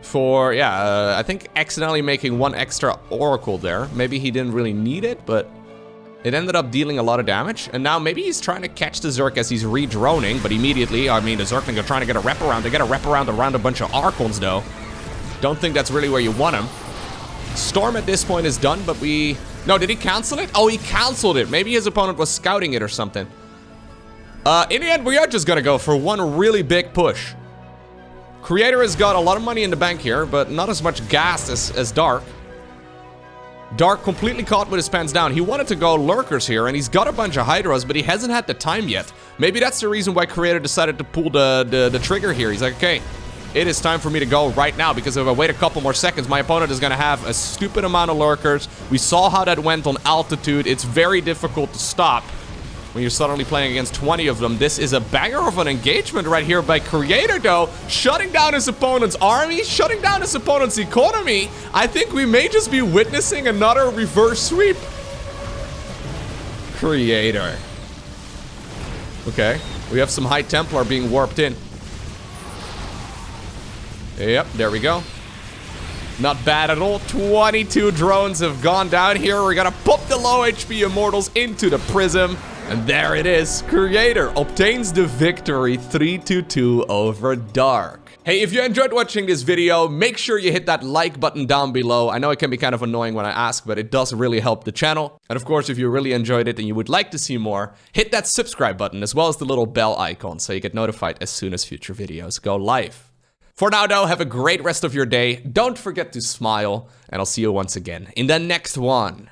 For, yeah, I think accidentally making 1 extra Oracle there. Maybe he didn't really need it, but it ended up dealing a lot of damage. And now maybe he's trying to catch the Zerg as he's re-droning, but immediately, I mean, the Zerglings are trying to get a wraparound. They get a wraparound around a bunch of Archons, though. Don't think that's really where you want him. Storm at this point is done, but we... No, did he cancel it? Oh, he canceled it. Maybe his opponent was scouting it or something. In the end, we are just gonna go for 1 really big push. Creator has got a lot of money in the bank here, but not as much gas as Dark. Dark completely caught with his pants down. He wanted to go Lurkers here, and he's got a bunch of Hydras, but he hasn't had the time yet. Maybe that's the reason why Creator decided to pull the trigger here. He's like, okay, it is time for me to go right now, because if I wait a couple more seconds, my opponent is going to have a stupid amount of Lurkers. We saw how that went on altitude. It's very difficult to stop when you're suddenly playing against 20 of them. This is a banger of an engagement right here by Creator, though. Shutting down his opponent's army, shutting down his opponent's economy. I think we may just be witnessing another reverse sweep. Creator. Okay, we have some High Templar being warped in. Yep, there we go. Not bad at all. 22 drones have gone down here. We're gonna pop the low HP Immortals into the Prism. And there it is. Creator obtains the victory 3-2 over Dark. Hey, if you enjoyed watching this video, make sure you hit that like button down below. I know it can be kind of annoying when I ask, but it does really help the channel. And of course, if you really enjoyed it and you would like to see more, hit that subscribe button as well as the little bell icon so you get notified as soon as future videos go live. For now though, have a great rest of your day. Don't forget to smile, and I'll see you once again in the next one.